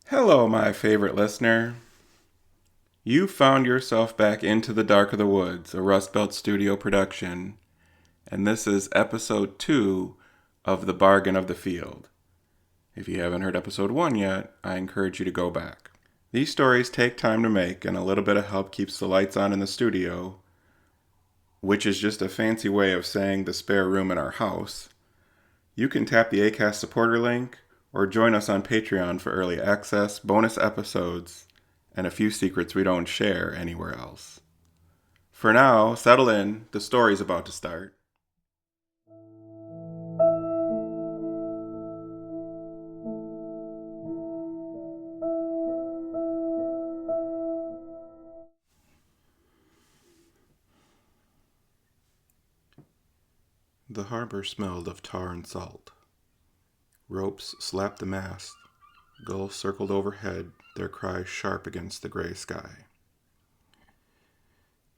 Hello, my favorite listener. You found yourself back into the Dark of the Woods, a Rust Belt Studio production, and this is episode 2 of The Bargain of the Field. If you haven't heard episode 1 yet, I encourage you to go back. These stories take time to make, and a little bit of help keeps the lights on in the studio, which is just a fancy way of saying the spare room in our house. You can tap the Acast supporter link or join us on Patreon for early access, bonus episodes, and a few secrets we don't share anywhere else. For now, settle in. The story's about to start. The harbor smelled of tar and salt. Ropes slapped the mast. Gulls circled overhead, their cries sharp against the gray sky.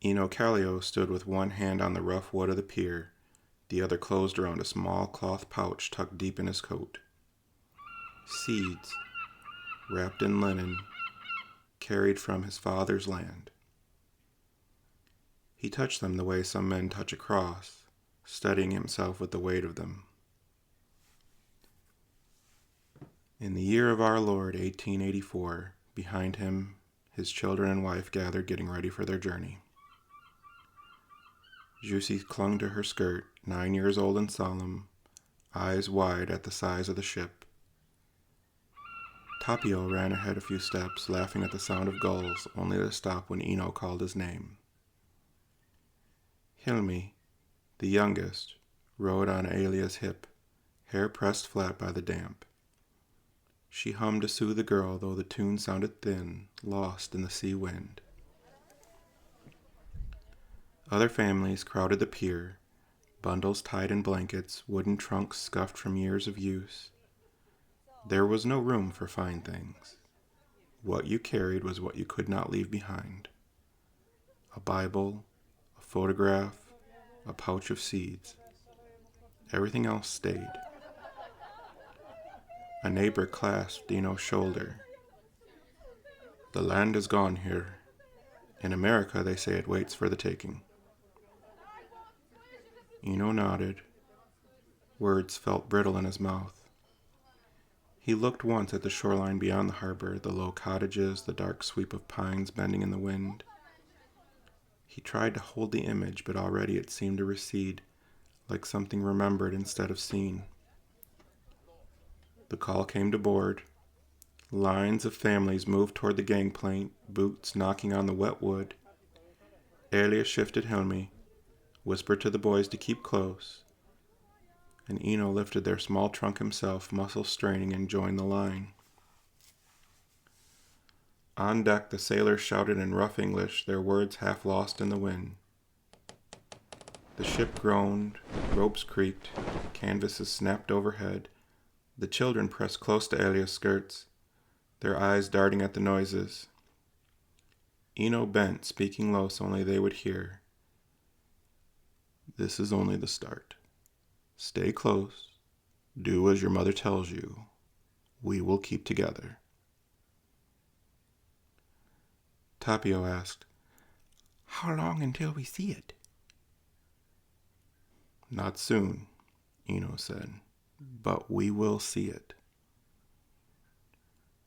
Kallio stood with one hand on the rough wood of the pier, the other closed around a small cloth pouch tucked deep in his coat. Seeds, wrapped in linen, carried from his father's land. He touched them the way some men touch a cross, steadying himself with the weight of them. In the year of our Lord, 1884, behind him, his children and wife gathered, getting ready for their journey. Jussi clung to her skirt, 9 years old and solemn, eyes wide at the size of the ship. Tapio ran ahead a few steps, laughing at the sound of gulls, only to stop when Eno called his name. Hilmi, the youngest, rode on Alia's hip, hair pressed flat by the damp. She hummed to soothe the girl, though the tune sounded thin, lost in the sea wind. Other families crowded the pier, bundles tied in blankets, wooden trunks scuffed from years of use. There was no room for fine things. What you carried was what you could not leave behind. A Bible, a photograph, a pouch of seeds. Everything else stayed. A neighbor clasped Dino's shoulder. The land is gone here. In America, they say it waits for the taking. Eno nodded. Words felt brittle in his mouth. He looked once at the shoreline beyond the harbor, the low cottages, the dark sweep of pines bending in the wind. He tried to hold the image, but already it seemed to recede, like something remembered instead of seen. The call came to board. Lines of families moved toward the gangplank, boots knocking on the wet wood. Elia shifted Helmi, whispered to the boys to keep close, and Eno lifted their small trunk himself, muscles straining, and joined the line. On deck, the sailors shouted in rough English, their words half lost in the wind. The ship groaned, ropes creaked, canvases snapped overhead. The children pressed close to Elia's skirts, their eyes darting at the noises. Eno bent, speaking low so only they would hear. This is only the start. Stay close. Do as your mother tells you. We will keep together. Tapio asked, How long until we see it? Not soon, Eno said, but we will see it.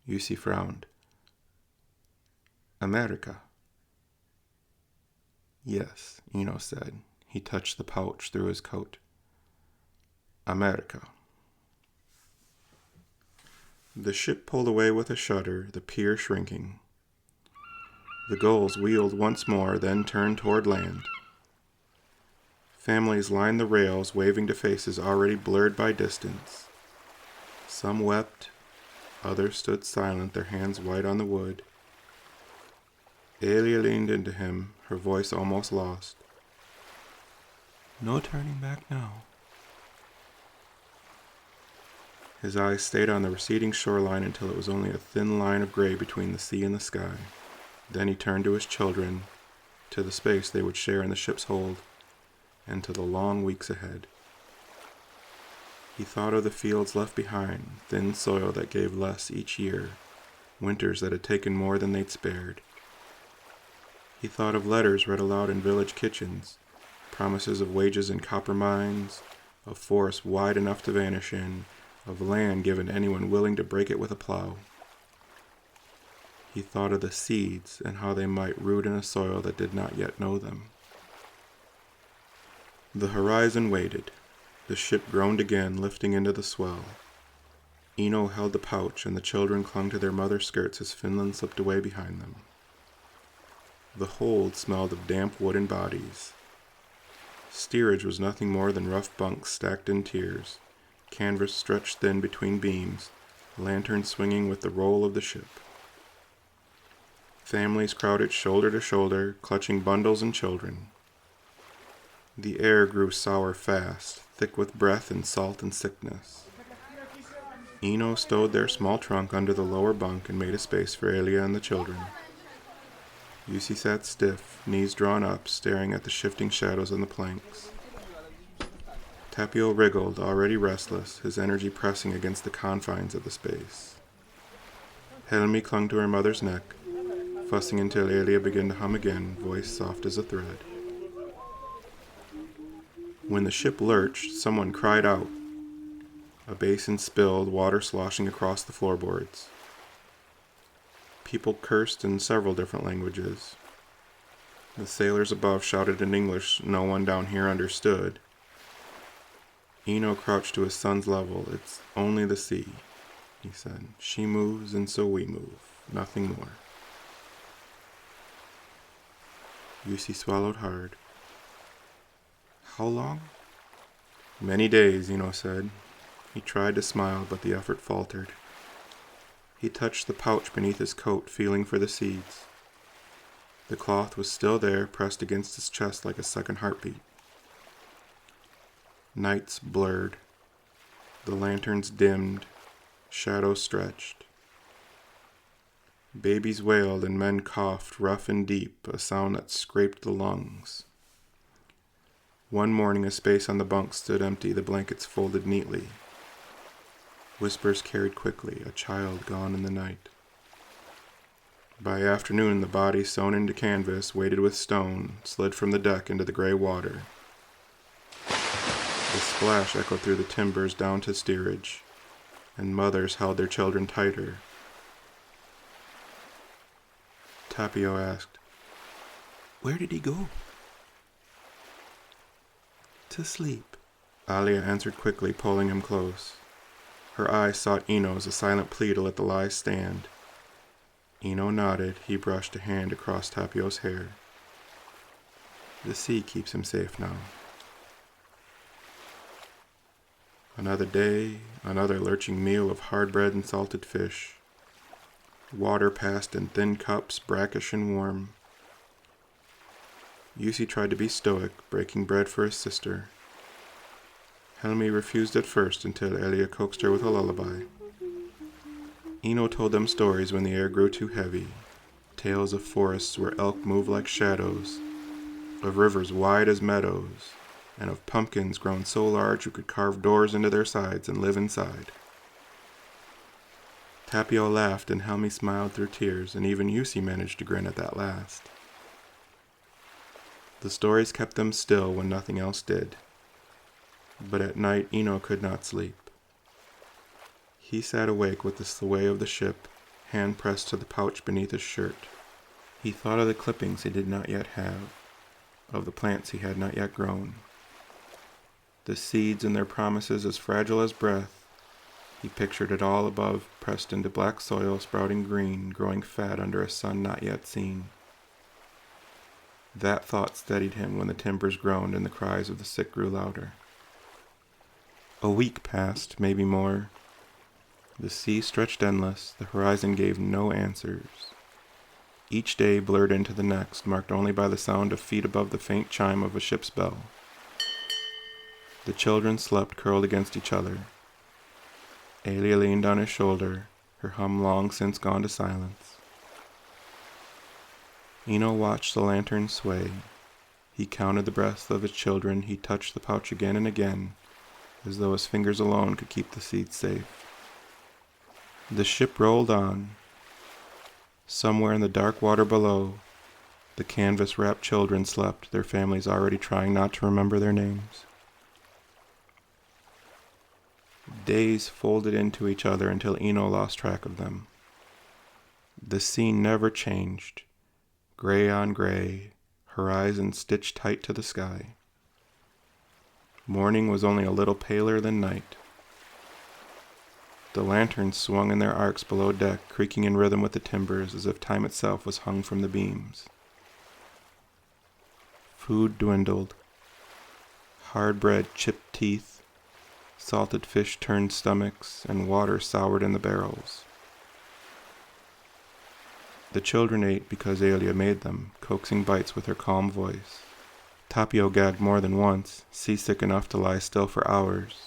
Jussi frowned. America. Yes, Eno said. He touched the pouch through his coat. America. The ship pulled away with a shudder, the pier shrinking. The gulls wheeled once more, then turned toward land. Families lined the rails, waving to faces already blurred by distance. Some wept, others stood silent, their hands white on the wood. Elia leaned into him, her voice almost lost. No turning back now. His eyes stayed on the receding shoreline until it was only a thin line of gray between the sea and the sky. Then he turned to his children, to the space they would share in the ship's hold, and to the long weeks ahead. He thought of the fields left behind, thin soil that gave less each year, winters that had taken more than they'd spared. He thought of letters read aloud in village kitchens, promises of wages in copper mines, of forests wide enough to vanish in, of land given to anyone willing to break it with a plow. He thought of the seeds and how they might root in a soil that did not yet know them. The horizon waited. The ship groaned again, lifting into the swell. Eno held the pouch, and the children clung to their mother's skirts as Finland slipped away behind them. The hold smelled of damp wooden bodies. Steerage was nothing more than rough bunks stacked in tiers, canvas stretched thin between beams, lanterns swinging with the roll of the ship. Families crowded shoulder to shoulder, clutching bundles and children. The air grew sour fast, thick with breath and salt and sickness. Eno stowed their small trunk under the lower bunk and made a space for Elia and the children. Jussi sat stiff, knees drawn up, staring at the shifting shadows on the planks. Tapio wriggled, already restless, his energy pressing against the confines of the space. Helmi clung to her mother's neck, fussing until Elia began to hum again, voice soft as a thread. When the ship lurched, someone cried out. A basin spilled, water sloshing across the floorboards. People cursed in several different languages. The sailors above shouted in English no one down here understood. Eno crouched to his son's level. "It's only the sea," he said. "She moves and so we move, nothing more." Jussi swallowed hard. "How long?" "Many days," Eno said. He tried to smile, but the effort faltered. He touched the pouch beneath his coat, feeling for the seeds. The cloth was still there, pressed against his chest like a second heartbeat. Nights blurred. The lanterns dimmed. Shadows stretched. Babies wailed and men coughed, rough and deep, a sound that scraped the lungs. One morning, a space on the bunk stood empty, the blankets folded neatly. Whispers carried quickly, a child gone in the night. By afternoon, the body sewn into canvas, weighted with stone, slid from the deck into the gray water. The splash echoed through the timbers down to steerage, and mothers held their children tighter. Tapio asked, "Where did he go?" "To sleep," Alia answered quickly, pulling him close. Her eyes sought Eno's, a silent plea to let the lies stand. Eno nodded. He brushed a hand across Tapio's hair. "The sea keeps him safe now." Another day, another lurching meal of hard bread and salted fish. Water passed in thin cups, brackish and warm. Jussi tried to be stoic, breaking bread for his sister. Helmi refused at first until Elia coaxed her with a lullaby. Eno told them stories when the air grew too heavy, tales of forests where elk moved like shadows, of rivers wide as meadows, and of pumpkins grown so large you could carve doors into their sides and live inside. Tapio laughed and Helmi smiled through tears, and even Jussi managed to grin at that last. The stories kept them still when nothing else did. But at night Eno could not sleep. He sat awake with the sway of the ship, hand pressed to the pouch beneath his shirt. He thought of the clippings he did not yet have, of the plants he had not yet grown. The seeds and their promises as fragile as breath. He pictured it all above, pressed into black soil, sprouting green, growing fat under a sun not yet seen. That thought steadied him when the timbers groaned and the cries of the sick grew louder. A week passed, maybe more. The sea stretched endless, the horizon gave no answers. Each day blurred into the next, marked only by the sound of feet above the faint chime of a ship's bell. The children slept curled against each other. Elia leaned on his shoulder, her hum long since gone to silence. Eno watched the lantern sway. He counted the breaths of his children. He touched the pouch again and again, as though his fingers alone could keep the seeds safe. The ship rolled on. Somewhere in the dark water below, the canvas-wrapped children slept, their families already trying not to remember their names. Days folded into each other until Eno lost track of them. The scene never changed, gray on gray, horizon stitched tight to the sky. Morning was only a little paler than night. The lanterns swung in their arcs below deck, creaking in rhythm with the timbers as if time itself was hung from the beams. Food dwindled. Hard bread chipped teeth, salted fish turned stomachs, and water soured in the barrels. The children ate because Aelia made them, coaxing bites with her calm voice. Tapio gagged more than once, seasick enough to lie still for hours.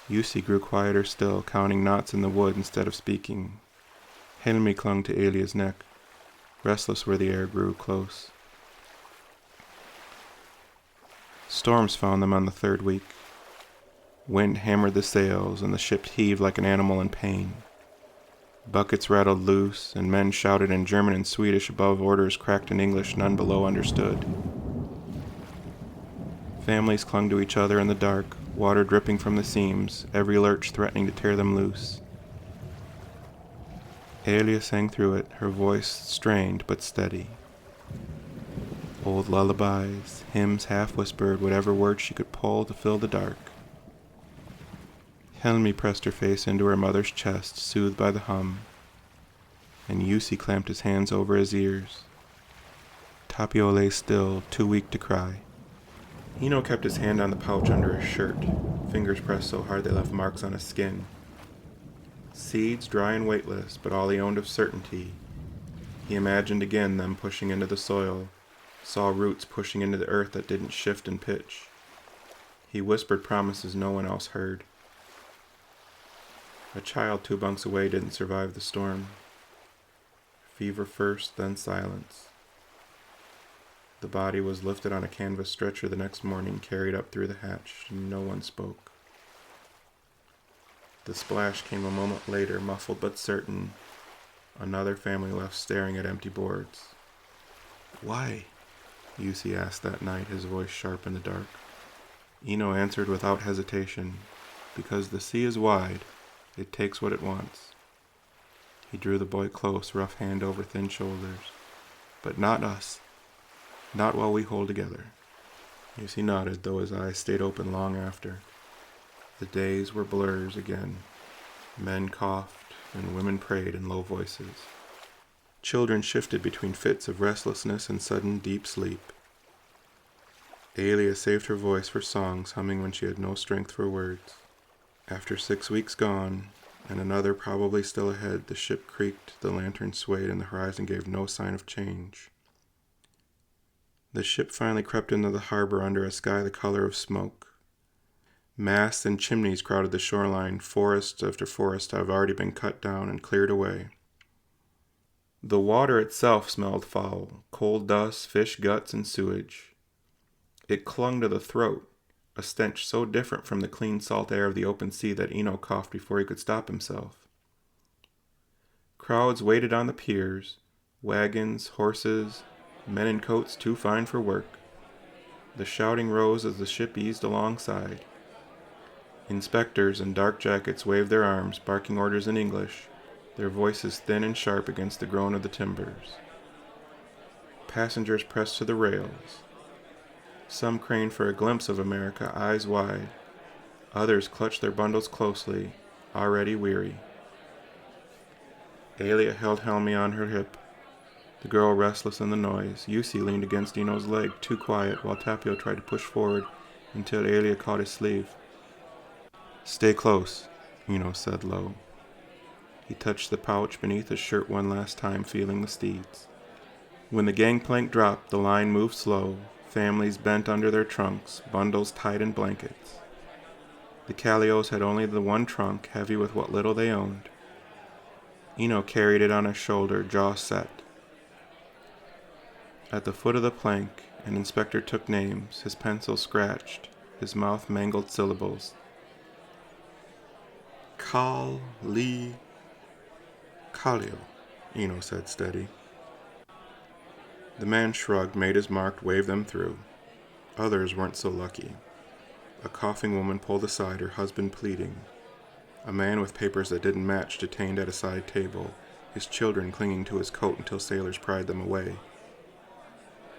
Jussi grew quieter still, counting knots in the wood instead of speaking. Helmi clung to Aelia's neck, restless where the air grew close. Storms found them on the third week. Wind hammered the sails, and the ship heaved like an animal in pain. Buckets rattled loose, and men shouted in German and Swedish above orders cracked in English none below understood. Families clung to each other in the dark, water dripping from the seams, every lurch threatening to tear them loose. Aelia sang through it, her voice strained but steady. Old lullabies, hymns half-whispered, whatever words she could pull to fill the dark. Helmi pressed her face into her mother's chest, soothed by the hum, and Jussi clamped his hands over his ears. Tapio lay still, too weak to cry. Eno kept his hand on the pouch under his shirt, fingers pressed so hard they left marks on his skin. Seeds dry and weightless, but all he owned of certainty. He imagined again them pushing into the soil, saw roots pushing into the earth that didn't shift and pitch. He whispered promises no one else heard. A child 2 bunks away didn't survive the storm. Fever first, then silence. The body was lifted on a canvas stretcher the next morning, carried up through the hatch, and no one spoke. The splash came a moment later, muffled but certain. Another family left staring at empty boards. "Why?" Jussi asked that night, his voice sharp in the dark. Eno answered without hesitation, "Because the sea is wide. It takes what it wants." He drew the boy close, rough hand over thin shoulders. "But not us. Not while we hold together." Jussi nodded, though his eyes stayed open long after. The days were blurs again. Men coughed, and women prayed in low voices. Children shifted between fits of restlessness and sudden deep sleep. Aelia saved her voice for songs, humming when she had no strength for words. After 6 weeks gone, and another probably still ahead, the ship creaked, the lantern swayed, and the horizon gave no sign of change. The ship finally crept into the harbor under a sky the color of smoke. Masts and chimneys crowded the shoreline. Forest after forest have already been cut down and cleared away. The water itself smelled foul, coal dust, fish guts, and sewage. It clung to the throat, a stench so different from the clean salt air of the open sea that Eno coughed before he could stop himself. Crowds waited on the piers, wagons, horses, men in coats too fine for work. The shouting rose as the ship eased alongside. Inspectors in dark jackets waved their arms, barking orders in English, their voices thin and sharp against the groan of the timbers. Passengers pressed to the rails. Some craned for a glimpse of America, eyes wide. Others clutched their bundles closely, already weary. Aelia held Helmi on her hip, the girl restless in the noise. Jussi leaned against Eno's leg, too quiet, while Tapio tried to push forward until Aelia caught his sleeve. "Stay close," Eno said low. He touched the pouch beneath his shirt one last time, feeling the steeds. When the gangplank dropped, the line moved slow, families bent under their trunks, bundles tied in blankets. The Kallios had only the one trunk, heavy with what little they owned. Eno carried it on his shoulder, jaw set. At the foot of the plank, an inspector took names, his pencil scratched, his mouth mangled syllables. Kallio. Eno said steady. The man shrugged, made his mark, waved them through. Others weren't so lucky. A coughing woman pulled aside, her husband pleading. A man with papers that didn't match detained at a side table, his children clinging to his coat until sailors pried them away.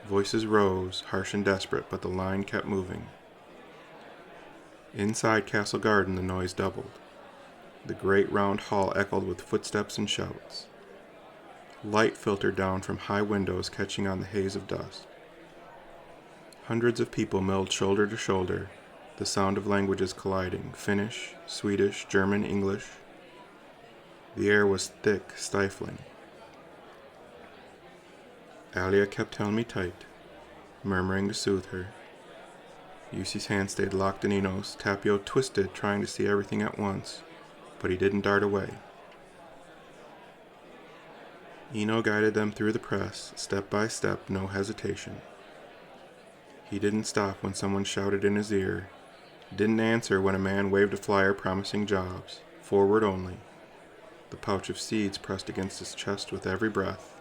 Voices rose, harsh and desperate, but the line kept moving. Inside Castle Garden, the noise doubled. The great round hall echoed with footsteps and shouts. Light filtered down from high windows, catching on the haze of dust. Hundreds of people milled shoulder to shoulder, the sound of languages colliding, Finnish, Swedish, German, English. The air was thick, stifling. Alia kept telling me tight, murmuring to soothe her. Yusi's hand stayed locked in Eno's. Tapio twisted, trying to see everything at once, but he didn't dart away. Eno guided them through the press, step by step, no hesitation. He didn't stop when someone shouted in his ear, didn't answer when a man waved a flyer promising jobs, forward only. The pouch of seeds pressed against his chest with every breath.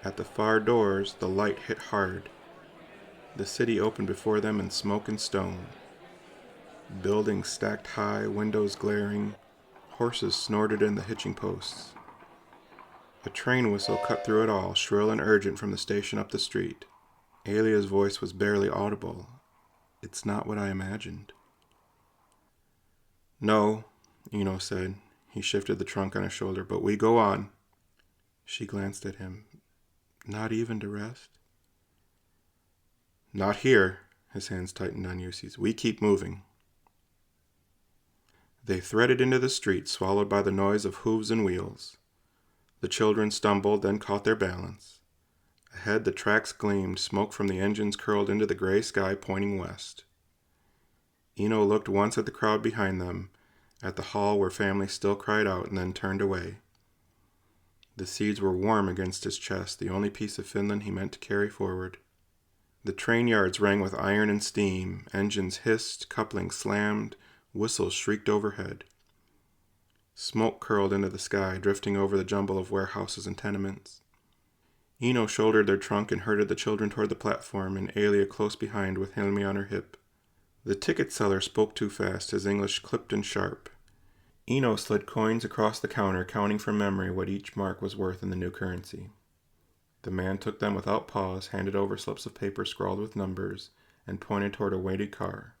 At the far doors, the light hit hard. The city opened before them in smoke and stone. Buildings stacked high, windows glaring, horses snorted in the hitching posts. A train whistle cut through it all, shrill and urgent from the station up the street. Alia's voice was barely audible. It's not what I imagined. No, Eno said. He shifted the trunk on his shoulder. But we go on. She glanced at him. Not even to rest? Not here. His hands tightened on Yusi's. We keep moving. They threaded into the street, swallowed by the noise of hooves and wheels. The children stumbled, then caught their balance. Ahead the tracks gleamed, smoke from the engines curled into the gray sky pointing west. Eno looked once at the crowd behind them, at the hall where families still cried out, and then turned away. The seeds were warm against his chest, the only piece of Finland he meant to carry forward. The train yards rang with iron and steam, engines hissed, couplings slammed, whistles shrieked overhead. Smoke curled into the sky, drifting over the jumble of warehouses and tenements. Eno shouldered their trunk and herded the children toward the platform, and Alia close behind with Helmi on her hip. The ticket seller spoke too fast, his English clipped and sharp. Eno slid coins across the counter, counting from memory what each mark was worth in the new currency. The man took them without pause, handed over slips of paper scrawled with numbers, and pointed toward a weighted car.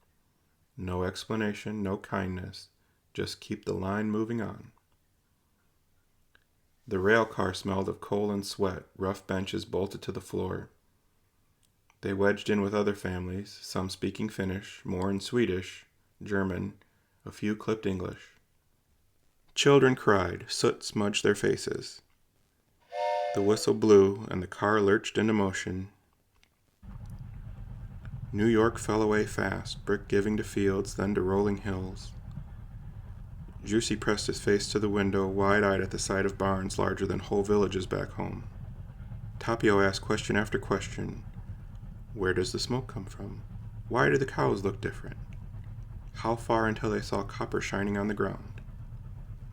No explanation, no kindness, just keep the line moving on. The rail car smelled of coal and sweat, rough benches bolted to the floor. They wedged in with other families, some speaking Finnish, more in Swedish, German, a few clipped English. Children cried, soot smudged their faces. The whistle blew, and the car lurched into motion. New York fell away fast, brick giving to fields, then to rolling hills. Juicy pressed his face to the window, wide-eyed at the sight of barns larger than whole villages back home. Tapio asked question after question. Where does the smoke come from? Why do the cows look different? How far until they saw copper shining on the ground?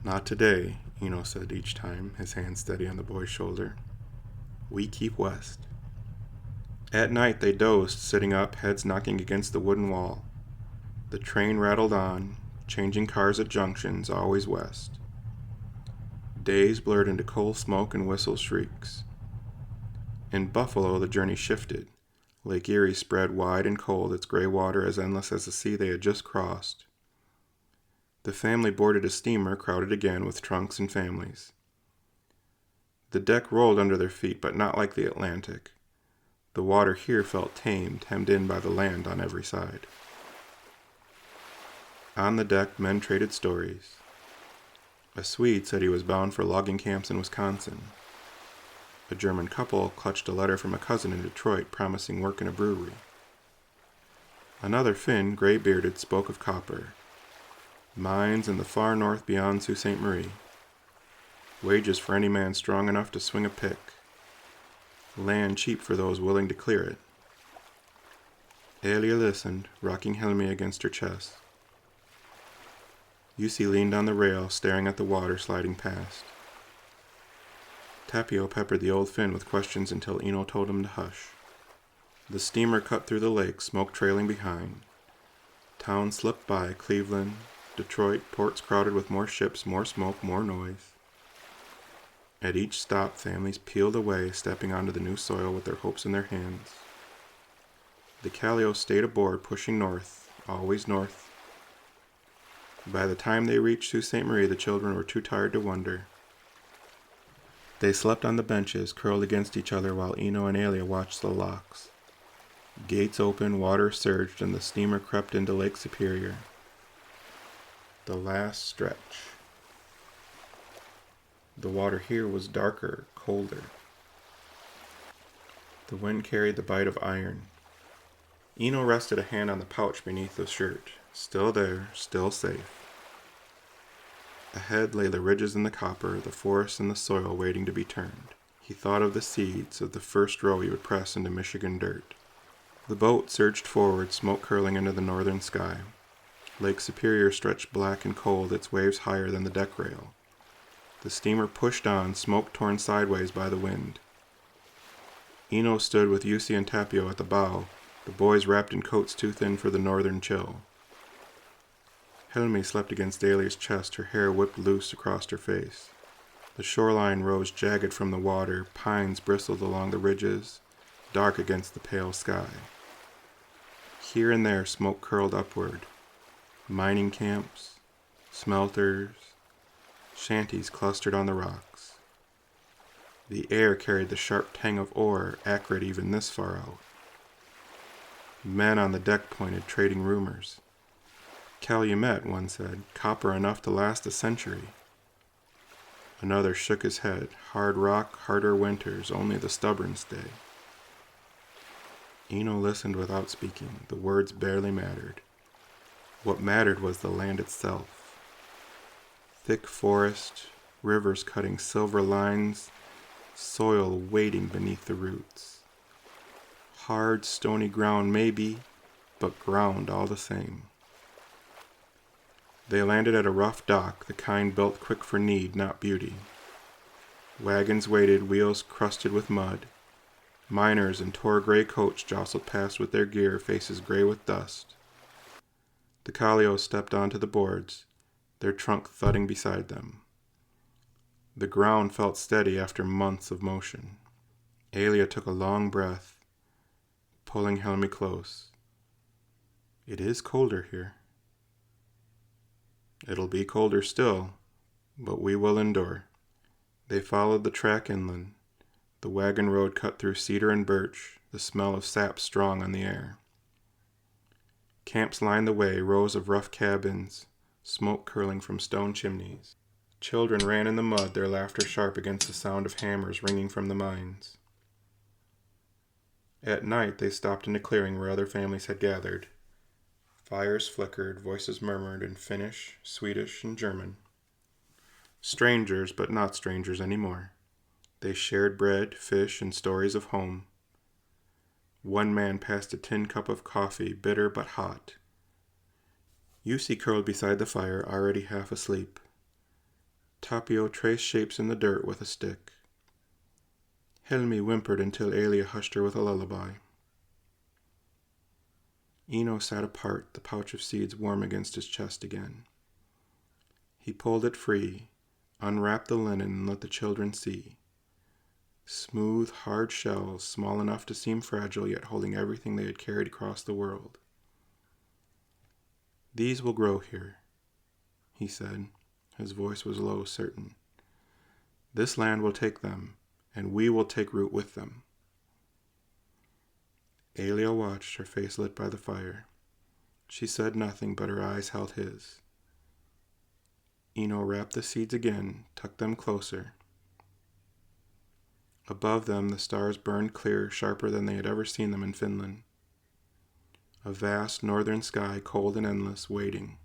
Not today, Eno said each time, his hand steady on the boy's shoulder. We keep west. At night they dozed, sitting up, heads knocking against the wooden wall. The train rattled on, changing cars at junctions, always west. Days blurred into coal smoke and whistle shrieks. In Buffalo, the journey shifted. Lake Erie spread wide and cold, its gray water as endless as the sea they had just crossed. The family boarded a steamer, crowded again with trunks and families. The deck rolled under their feet, but not like the Atlantic. The water here felt tamed, hemmed in by the land on every side. On the deck, men traded stories. A Swede said he was bound for logging camps in Wisconsin. A German couple clutched a letter from a cousin in Detroit promising work in a brewery. Another Finn, gray-bearded, spoke of copper. Mines in the far north beyond Sault Ste. Marie. Wages for any man strong enough to swing a pick. Land cheap for those willing to clear it. Alia listened, rocking Helmi against her chest. Yusi leaned on the rail, staring at the water sliding past. Tapio peppered the old Finn with questions until Eno told him to hush. The steamer cut through the lake, smoke trailing behind. Towns slipped by, Cleveland, Detroit, ports crowded with more ships, more smoke, more noise. At each stop, families peeled away, stepping onto the new soil with their hopes in their hands. The Kallio stayed aboard, pushing north, always north. By the time they reached Sault Ste. Marie, the children were too tired to wonder. They slept on the benches, curled against each other while Eno and Alia watched the locks. Gates opened, water surged, and the steamer crept into Lake Superior. The last stretch. The water here was darker, colder. The wind carried the bite of iron. Eno rested a hand on the pouch beneath the shirt. Still there, still safe. Ahead lay the ridges and the copper, the forest and the soil waiting to be turned. He thought of the seeds, of the first row he would press into Michigan dirt. The boat surged forward, smoke curling into the northern sky. Lake Superior stretched black and cold, its waves higher than the deck rail. The steamer pushed on, smoke torn sideways by the wind. Eno stood with Jussi and Tapio at the bow, the boys wrapped in coats too thin for the northern chill. Helmi slept against Alia's chest, her hair whipped loose across her face. The shoreline rose jagged from the water, pines bristled along the ridges, dark against the pale sky. Here and there smoke curled upward. Mining camps, smelters, shanties clustered on the rocks. The air carried the sharp tang of ore, acrid even this far out. Men on the deck pointed, trading rumors. Calumet, one said, copper enough to last a century. Another shook his head, hard rock, harder winters, only the stubborn stay. Eno listened without speaking, the words barely mattered. What mattered was the land itself. Thick forest, rivers cutting silver lines, soil waiting beneath the roots. Hard, stony ground maybe, but ground all the same. They landed at a rough dock, the kind built quick for need, not beauty. Wagons waited, wheels crusted with mud. Miners in tore gray coats jostled past with their gear, faces gray with dust. The Kallio stepped onto the boards, their trunk thudding beside them. The ground felt steady after months of motion. Alia took a long breath, pulling Helmi close. It is colder here. It'll be colder still, but we will endure. They followed the track inland. The wagon road cut through cedar and birch, the smell of sap strong on the air. Camps lined the way, rows of rough cabins, smoke curling from stone chimneys. Children ran in the mud, their laughter sharp against the sound of hammers ringing from the mines. At night they stopped in a clearing where other families had gathered. Fires flickered, voices murmured in Finnish, Swedish, and German. Strangers, but not strangers anymore. They shared bread, fish, and stories of home. One man passed a tin cup of coffee, bitter but hot. Jussi curled beside the fire, already half asleep. Tapio traced shapes in the dirt with a stick. Helmi whimpered until Alia hushed her with a lullaby. Eno sat apart, the pouch of seeds warm against his chest again. He pulled it free, unwrapped the linen, and let the children see. Smooth, hard shells, small enough to seem fragile, yet holding everything they had carried across the world. These will grow here, he said. His voice was low, certain. This land will take them, and we will take root with them. Alia watched, her face lit by the fire. She said nothing, but her eyes held his. Eno wrapped the seeds again, tucked them closer. Above them, the stars burned clear, sharper than they had ever seen them in Finland. A vast northern sky, cold and endless, waiting.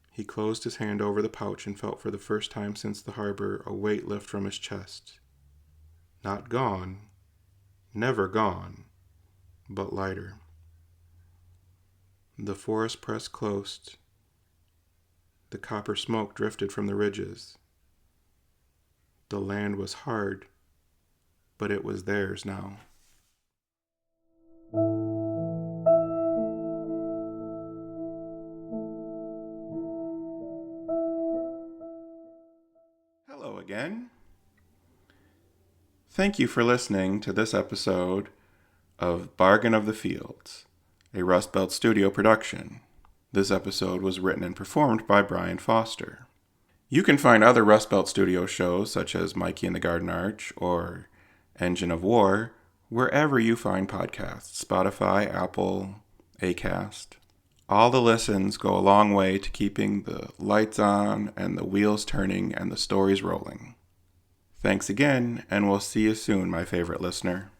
He closed his hand over the pouch and felt for the first time since the harbor a weight lift from his chest. Not gone, never gone, but lighter. The forest pressed close. The copper smoke drifted from the ridges. The land was hard, but it was theirs now. Hello again. Thank you for listening to this episode of Bargain of the Fields, a Rust Belt Studio production. This episode was written and performed by Brian Foster. You can find other Rust Belt Studio shows such as Mikey and the Garden Arch or Engine of War wherever you find podcasts, Spotify, Apple, Acast. All the listens go a long way to keeping the lights on and the wheels turning and the stories rolling. Thanks again, and we'll see you soon, my favorite listener.